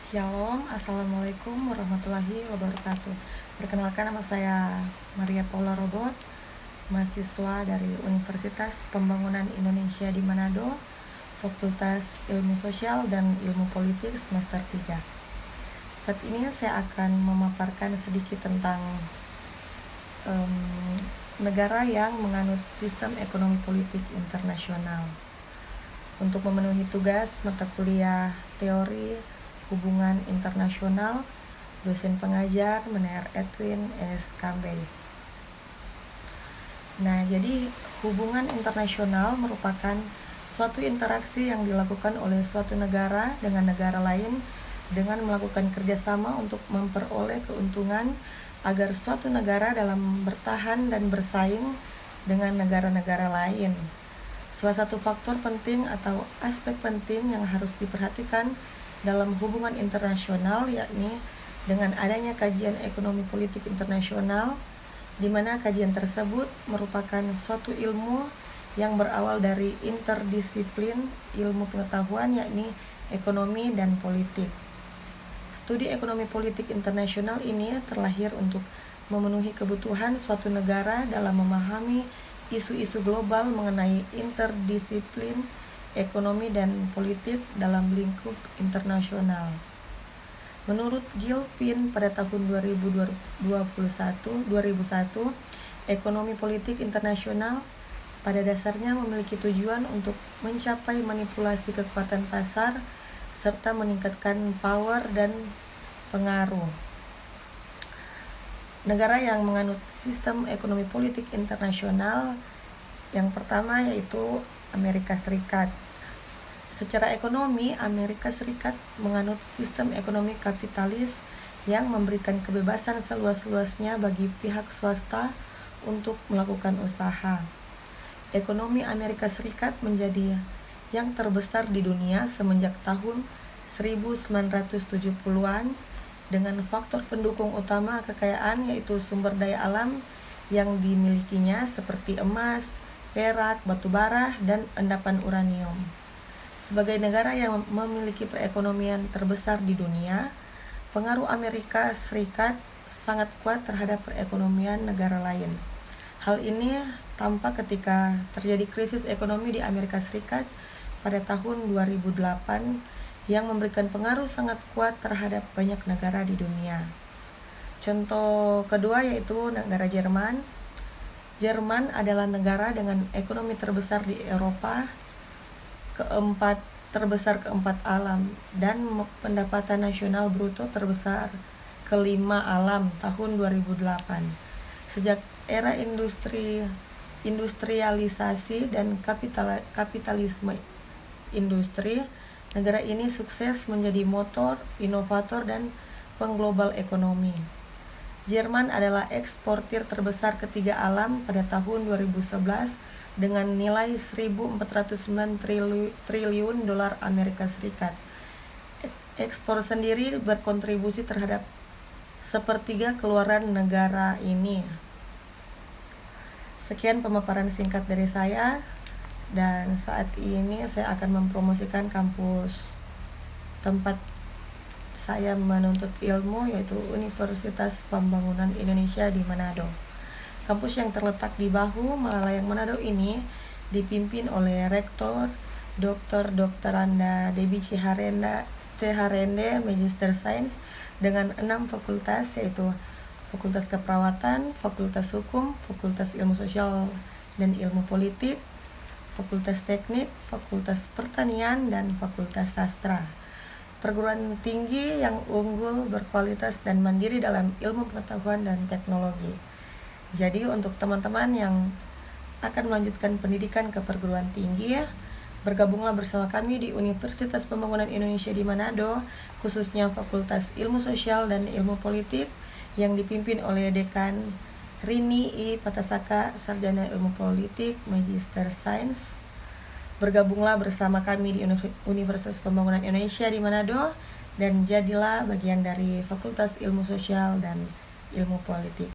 Shalom, Assalamualaikum warahmatullahi wabarakatuh. Perkenalkan, nama saya Maria Paula Robot, mahasiswa dari Universitas Pembangunan Indonesia di Manado, Fakultas Ilmu Sosial dan Ilmu Politik semester 3. Saat ini saya akan memaparkan sedikit tentang negara yang menganut sistem ekonomi politik internasional. Untuk memenuhi tugas mata kuliah teori hubungan internasional, dosen pengajar Mener Edwin S. Kambey. Nah, jadi hubungan internasional merupakan suatu interaksi yang dilakukan oleh suatu negara dengan negara lain dengan melakukan kerjasama untuk memperoleh keuntungan agar suatu negara dalam bertahan dan bersaing dengan negara-negara lain. Salah satu faktor penting atau aspek penting yang harus diperhatikan dalam hubungan internasional yakni dengan adanya kajian ekonomi politik internasional, di mana kajian tersebut merupakan suatu ilmu yang berawal dari interdisiplin ilmu pengetahuan yakni ekonomi dan politik. Studi ekonomi politik internasional ini terlahir untuk memenuhi kebutuhan suatu negara dalam memahami isu-isu global mengenai interdisiplin ekonomi dan politik dalam lingkup internasional. Menurut Gilpin pada tahun 2001, ekonomi politik internasional pada dasarnya memiliki tujuan untuk mencapai manipulasi kekuatan pasar serta meningkatkan power dan pengaruh. Negara yang menganut sistem ekonomi politik internasional yang pertama yaitu Amerika Serikat. Secara ekonomi, Amerika Serikat menganut sistem ekonomi kapitalis yang memberikan kebebasan seluas-luasnya bagi pihak swasta untuk melakukan usaha. Ekonomi Amerika Serikat menjadi yang terbesar di dunia semenjak tahun 1970-an dengan faktor pendukung utama kekayaan yaitu sumber daya alam yang dimilikinya seperti emas, perak, batu bara, dan endapan uranium. Sebagai negara yang memiliki perekonomian terbesar di dunia, pengaruh Amerika Serikat sangat kuat terhadap perekonomian negara lain. Hal ini tampak ketika terjadi krisis ekonomi di Amerika Serikat pada tahun 2008 yang memberikan pengaruh sangat kuat terhadap banyak negara di dunia. Contoh kedua yaitu negara Jerman. Jerman adalah negara dengan ekonomi terbesar di Eropa, terbesar keempat alam, dan pendapatan nasional bruto terbesar kelima alam tahun 2008. Sejak era industrialisasi dan kapitalisme industri, negara ini sukses menjadi motor, inovator, dan pengglobal ekonomi. Jerman adalah eksportir terbesar ketiga alam pada tahun 2011 dengan nilai 1.409 triliun dolar Amerika Serikat. Ekspor sendiri berkontribusi terhadap sepertiga keluaran negara ini. Sekian pemaparan singkat dari saya, dan saat ini saya akan mempromosikan kampus tempat saya menuntut ilmu yaitu Universitas Pembangunan Indonesia di Manado. Kampus yang terletak di Bahu, Malalayang Manado ini dipimpin oleh Rektor Dr. Anda Debbie Ceharende, Magister Sains dengan 6 fakultas yaitu Fakultas Keperawatan, Fakultas Hukum, Fakultas Ilmu Sosial dan Ilmu Politik, Fakultas Teknik, Fakultas Pertanian, dan Fakultas Sastra. Perguruan tinggi yang unggul, berkualitas, dan mandiri dalam ilmu pengetahuan dan teknologi. Jadi untuk teman-teman yang akan melanjutkan pendidikan ke perguruan tinggi, bergabunglah bersama kami di Universitas Pembangunan Indonesia di Manado, khususnya Fakultas Ilmu Sosial dan Ilmu Politik yang dipimpin oleh Dekan Rini I. Patasaka, Sarjana Ilmu Politik, Magister Sains. Bergabunglah bersama kami di Universitas Pembangunan Indonesia di Manado dan jadilah bagian dari Fakultas Ilmu Sosial dan Ilmu Politik.